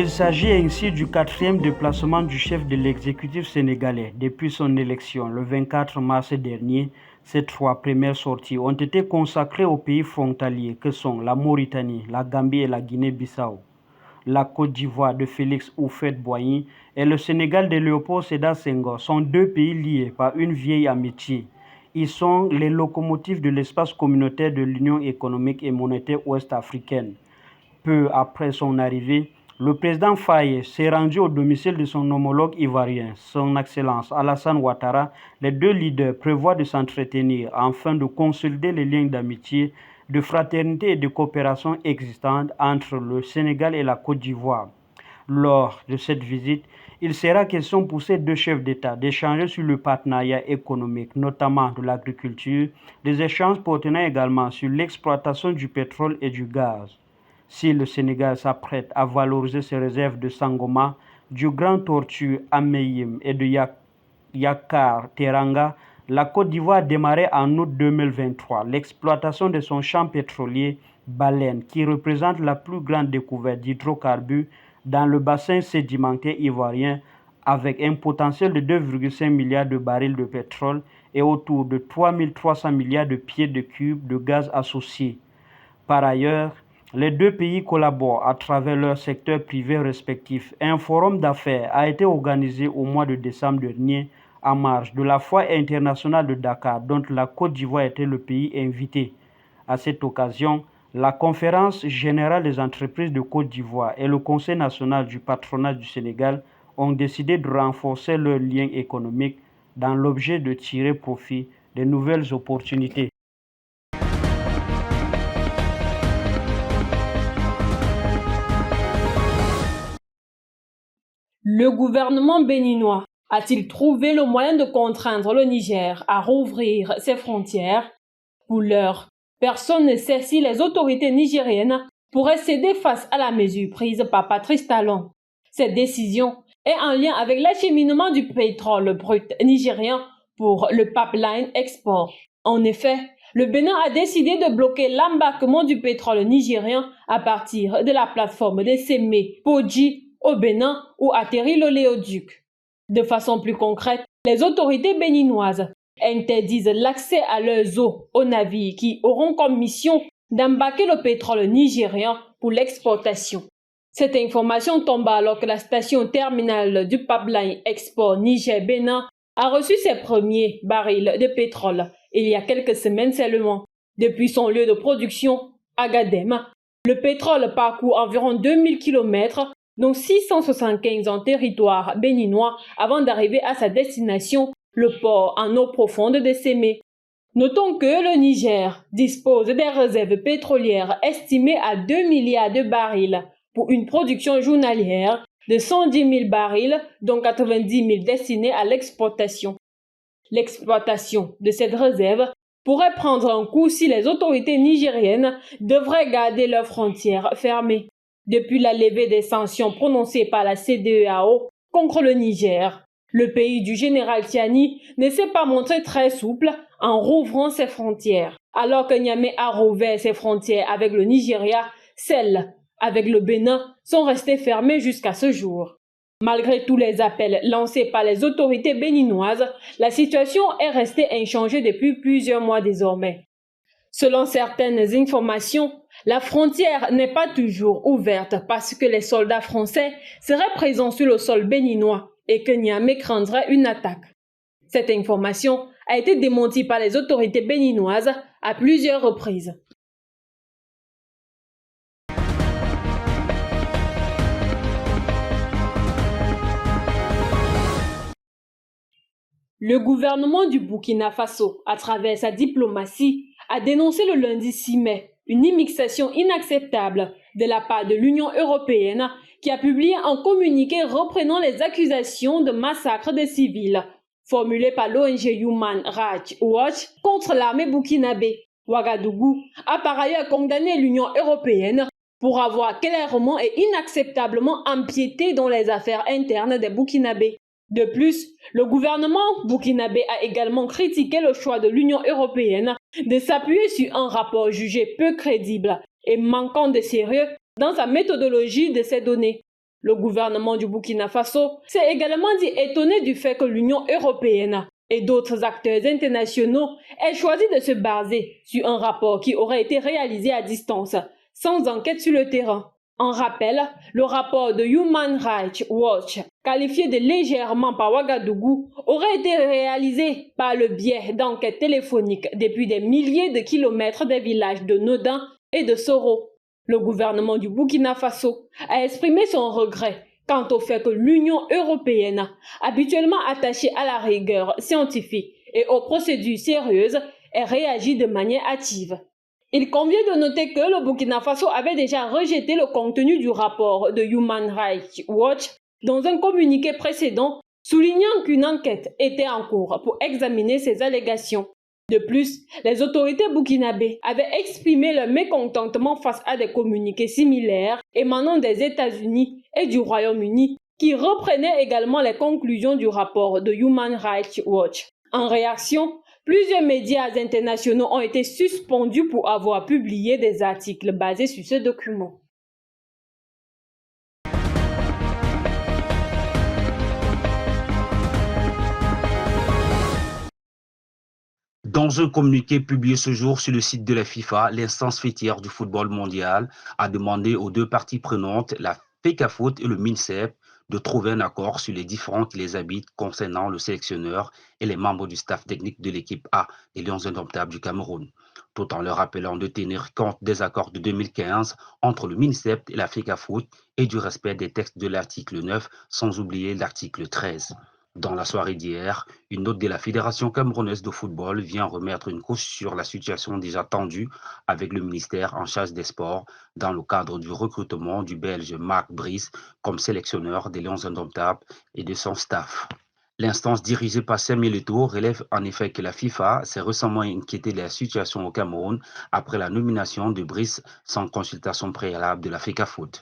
Il s'agit ainsi du quatrième déplacement du chef de l'exécutif sénégalais depuis son élection le 24 mars dernier. Ces 3 premières sorties ont été consacrées aux pays frontaliers que sont la Mauritanie, la Gambie et la Guinée-Bissau, la Côte d'Ivoire de Félix Houphouët-Boigny et le Sénégal de Léopold Sédar Senghor sont 2 pays liés par une vieille amitié. Ils sont les locomotives de l'espace communautaire de l'Union économique et monétaire ouest-africaine. Peu après son arrivée, le président Faye s'est rendu au domicile de son homologue ivoirien, son Excellence Alassane Ouattara. Les 2 leaders prévoient de s'entretenir afin de consolider les liens d'amitié, de fraternité et de coopération existantes entre le Sénégal et la Côte d'Ivoire. Lors de cette visite, il sera question pour ces 2 chefs d'État d'échanger sur le partenariat économique, notamment de l'agriculture, des échanges portant également sur l'exploitation du pétrole et du gaz. Si le Sénégal s'apprête à valoriser ses réserves de Sangoma, du Grand Tortue à Meyim et de Yakar Teranga, la Côte d'Ivoire a démarré en août 2023 l'exploitation de son champ pétrolier Baleine, qui représente la plus grande découverte d'hydrocarbures dans le bassin sédimentaire ivoirien, avec un potentiel de 2,5 milliards de barils de pétrole et autour de 3 300 milliards de pieds de cubes de gaz associés. Par ailleurs, les 2 pays collaborent à travers leurs secteurs privés respectifs. Un forum d'affaires a été organisé au mois de décembre dernier en marge de la Foire internationale de Dakar, dont la Côte d'Ivoire était le pays invité. À cette occasion, la Conférence générale des entreprises de Côte d'Ivoire et le Conseil national du patronat du Sénégal ont décidé de renforcer leurs liens économiques dans l'objet de tirer profit des nouvelles opportunités. Le gouvernement béninois a-t-il trouvé le moyen de contraindre le Niger à rouvrir ses frontières? Pour l'heure, personne ne sait si les autorités nigériennes pourraient céder face à la mesure prise par Patrice Talon. Cette décision est en lien avec l'acheminement du pétrole brut nigérien pour le pipeline export. En effet, le Bénin a décidé de bloquer l'embarquement du pétrole nigérien à partir de la plateforme de Sémé-Podji au Bénin où atterrit l'oléoduc. De façon plus concrète, les autorités béninoises interdisent l'accès à leurs eaux aux navires qui auront comme mission d'embarquer le pétrole nigérien pour l'exportation. Cette information tombe alors que la station terminale du pipeline export Niger-Bénin a reçu ses premiers barils de pétrole il y a quelques semaines seulement. Depuis son lieu de production, Agadem, le pétrole parcourt environ 2000 km, dont 675 en territoire béninois, avant d'arriver à sa destination, le port en eau profonde de Sémé. Notons que le Niger dispose des réserves pétrolières estimées à 2 milliards de barils pour une production journalière de 110 000 barils, dont 90 000 destinés à l'exportation. L'exploitation de cette réserve pourrait prendre un coup si les autorités nigériennes devraient garder leurs frontières fermées. Depuis la levée des sanctions prononcées par la CEDEAO contre le Niger, le pays du général Tiani ne s'est pas montré très souple en rouvrant ses frontières. Alors que Niamey a rouvert ses frontières avec le Nigeria, celles avec le Bénin sont restées fermées jusqu'à ce jour. Malgré tous les appels lancés par les autorités béninoises, la situation est restée inchangée depuis plusieurs mois désormais. Selon certaines informations, la frontière n'est pas toujours ouverte parce que les soldats français seraient présents sur le sol béninois et que Niamey craindrait une attaque. Cette information a été démentie par les autorités béninoises à plusieurs reprises. Le gouvernement du Burkina Faso, à travers sa diplomatie, a dénoncé le lundi 6 mai une immixation inacceptable de la part de l'Union européenne qui a publié un communiqué reprenant les accusations de massacre des civils formulées par l'ONG Human Rights Watch contre l'armée burkinabé. Ouagadougou a par ailleurs condamné l'Union européenne pour avoir clairement et inacceptablement empiété dans les affaires internes des Burkinabés. De plus, le gouvernement burkinabé a également critiqué le choix de l'Union européenne de s'appuyer sur un rapport jugé peu crédible et manquant de sérieux dans sa méthodologie de ces données. Le gouvernement du Burkina Faso s'est également dit étonné du fait que l'Union européenne et d'autres acteurs internationaux aient choisi de se baser sur un rapport qui aurait été réalisé à distance, sans enquête sur le terrain. En rappel, le rapport de Human Rights Watch, qualifié de légèrement par Ouagadougou, aurait été réalisé par le biais d'enquêtes téléphoniques depuis des milliers de kilomètres des villages de Nodin et de Soro. Le gouvernement du Burkina Faso a exprimé son regret quant au fait que l'Union européenne, habituellement attachée à la rigueur scientifique et aux procédures sérieuses, ait réagi de manière hâtive. Il convient de noter que le Burkina Faso avait déjà rejeté le contenu du rapport de Human Rights Watch dans un communiqué précédent, soulignant qu'une enquête était en cours pour examiner ces allégations. De plus, les autorités burkinabées avaient exprimé leur mécontentement face à des communiqués similaires émanant des États-Unis et du Royaume-Uni, qui reprenaient également les conclusions du rapport de Human Rights Watch. En réaction, plusieurs médias internationaux ont été suspendus pour avoir publié des articles basés sur ce document. Dans un communiqué publié ce jour sur le site de la FIFA, l'instance faîtière du football mondial a demandé aux deux parties prenantes, la FECAFOOT et le MINSEP, de trouver un accord sur les différends qui les habitent concernant le sélectionneur et les membres du staff technique de l'équipe A des Lions Indomptables du Cameroun, tout en leur rappelant de tenir compte des accords de 2015 entre le MINSEP et la FECAFOOT et du respect des textes de l'article 9, sans oublier l'article 13. Dans la soirée d'hier, une note de la Fédération camerounaise de football vient remettre une couche sur la situation déjà tendue avec le ministère en charge des sports dans le cadre du recrutement du Belge Marc Brice comme sélectionneur des Lions Indomptables et de son staff. L'instance dirigée par Samuel Eto'o relève en effet que la FIFA s'est récemment inquiétée de la situation au Cameroun après la nomination de Brice sans consultation préalable de la FECAFOOT.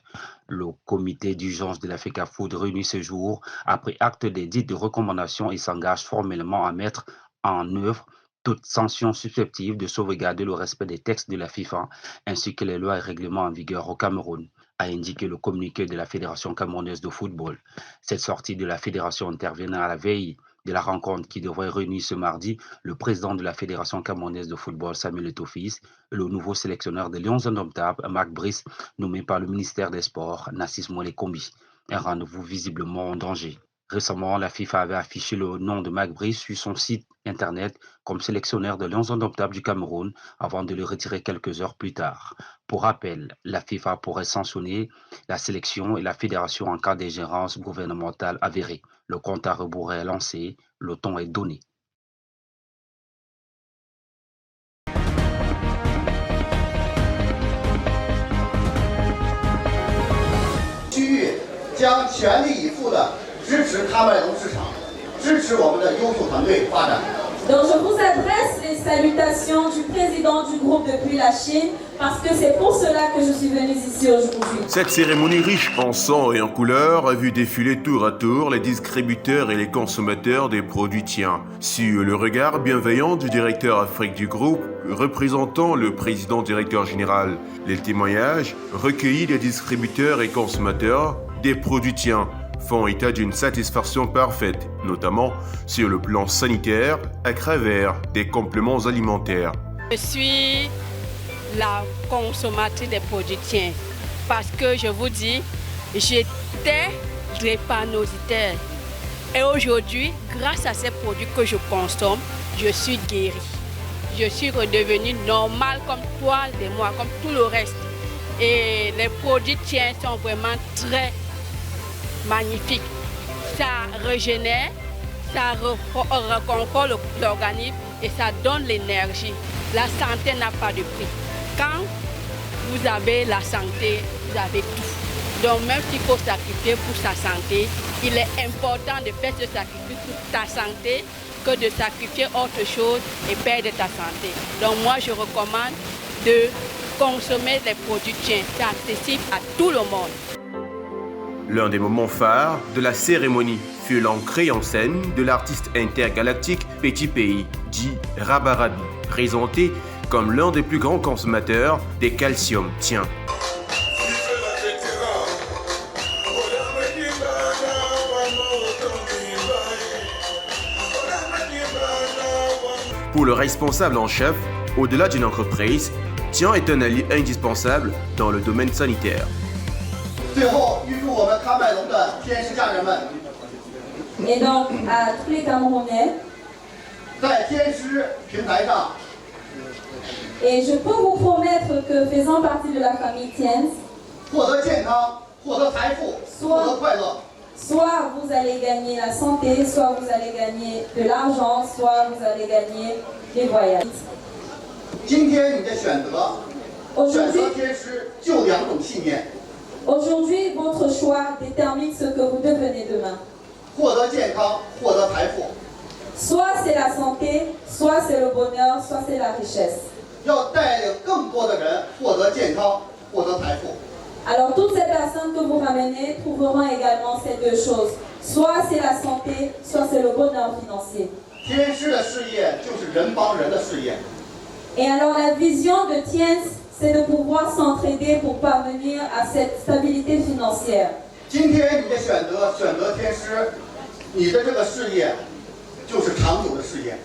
Le comité d'urgence de la FECAFOOT réuni ce jour a pris acte des dites recommandations et s'engage formellement à mettre en œuvre toute sanction susceptible de sauvegarder le respect des textes de la FIFA ainsi que les lois et règlements en vigueur au Cameroun, a indiqué le communiqué de la Fédération camerounaise de football. Cette sortie de la fédération intervient à la veille de la rencontre qui devrait réunir ce mardi le président de la Fédération camerounaise de football, Samuel Eto'o Fils, et le nouveau sélectionneur des Lions Indomptables, Marc Brice, nommé par le ministère des Sports, Nassis Moulé-Kombi. Un rendez-vous visiblement en danger. Récemment, la FIFA avait affiché le nom de Marc Brice sur son site internet comme sélectionneur de Lions Indomptables du Cameroun avant de le retirer quelques heures plus tard. Pour rappel, la FIFA pourrait sanctionner la sélection et la fédération en cas d'ingérence gouvernementale avérée. Le compte à rebours est lancé, le ton est donné. Donc je vous adresse les salutations du président du groupe depuis la Chine parce que c'est pour cela que je suis venue ici aujourd'hui. Cette cérémonie riche en sang et en couleurs a vu défiler tour à tour les distributeurs et les consommateurs des produits tiens. Sur le regard bienveillant du directeur Afrique du groupe, représentant le président directeur général, les témoignages recueillis des distributeurs et consommateurs des produits tiens font état d'une satisfaction parfaite, notamment sur le plan sanitaire à travers des compléments alimentaires. Je suis la consommatrice des produits tiens parce que je vous dis, j'étais drépanocytaire et aujourd'hui, grâce à ces produits que je consomme, je suis guérie. Je suis redevenue normale comme toi et moi, comme tout le reste. Et les produits tiens sont vraiment très magnifique, ça régénère, ça reconforte l'organisme et ça donne l'énergie. La santé n'a pas de prix. Quand vous avez la santé, vous avez tout. Donc même s'il faut sacrifier pour sa santé, il est important de faire ce sacrifice pour ta santé que de sacrifier autre chose et perdre ta santé. Donc moi je recommande de consommer les produits tiens. C'est accessible à tout le monde. L'un des moments phares de la cérémonie fut l'entrée en scène de l'artiste intergalactique Petit Pays, dit Rabarabi, présenté comme l'un des plus grands consommateurs des calcium tiens. Pour le responsable en chef, au-delà d'une entreprise, Tian est un allié indispensable dans le domaine sanitaire. 最后，预祝我们喀麦隆的天师家人们， Et donc, à tous les Camerounais, 在天师平台上 et je peux vous promettre que faisant partie de la famille Tiens, 获得健康、获得财富、获得快乐。 soit vous allez gagner la santé, soit vous allez gagner de l'argent, soit vous allez gagner des voyages. 今天你的选择，选择 Aujourd'hui, 天师就2种信念： aujourd'hui, votre choix détermine ce que vous devenez demain. 获得健康、获得财富。 Soit c'est la santé, soit c'est le bonheur, soit c'est la richesse. 要带领更多的人获得健康、获得财富。 Alors toutes ces personnes que vous ramenez trouveront également ces deux choses. Soit c'est la santé, soit c'est le bonheur financier. 天师的事业就是人帮人的事业。 Et alors la vision de Tiens, c'est de pouvoir s'entraider pour parvenir à cette stabilité financière. 今天你的选择天师，你的这个事业就是长久的事业。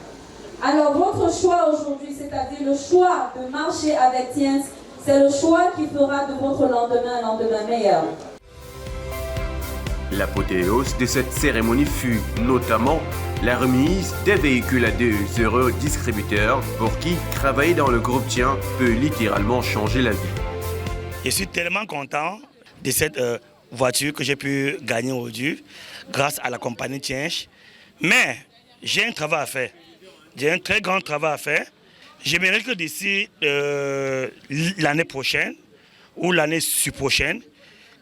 Alors votre choix aujourd'hui, c'est-à-dire le choix de marcher avec Tiens, c'est le choix qui fera de votre lendemain un lendemain meilleur. L'apothéose de cette cérémonie fut notamment la remise des véhicules à 2 heureux distributeurs pour qui travailler dans le groupe Tian peut littéralement changer la vie. Je suis tellement content de cette voiture que j'ai pu gagner aujourd'hui grâce à la compagnie Tian. Mais j'ai un travail à faire. J'ai un très grand travail à faire. J'aimerais que d'ici l'année prochaine ou l'année prochaine,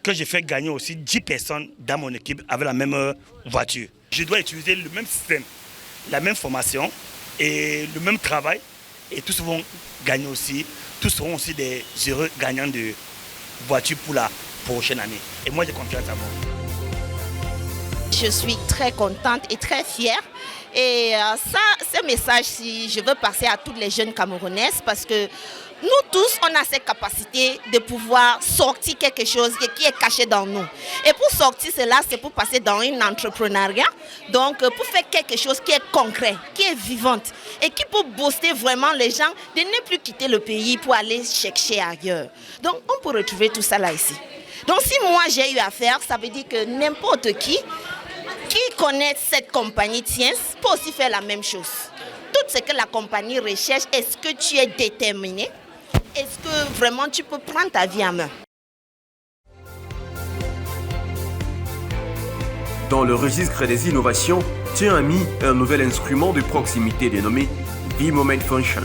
que je fais gagner aussi 10 personnes dans mon équipe avec la même voiture. Je dois utiliser le même système, la même formation et le même travail. Et tous vont gagner aussi. Tous seront aussi des heureux gagnants de voitures pour la prochaine année. Et moi, j'ai confiance en moi. Je suis très contente et très fière. Et ce message-ci, je veux passer à toutes les jeunes Camerounaises parce que nous tous, on a cette capacité de pouvoir sortir quelque chose qui est caché dans nous. Et pour sortir cela, c'est pour passer dans un entrepreneuriat. Donc, pour faire quelque chose qui est concret, qui est vivante et qui peut booster vraiment les gens de ne plus quitter le pays pour aller chercher ailleurs. Donc, on peut retrouver tout ça là ici. Donc, si moi j'ai eu à faire, ça veut dire que n'importe qui connaît cette compagnie Tiens peut aussi faire la même chose. Tout ce que la compagnie recherche, est-ce que tu es déterminé? Est-ce que vraiment tu peux prendre ta vie en main? Dans le registre des innovations, Tian a mis un nouvel instrument de proximité dénommé V-Moment Function.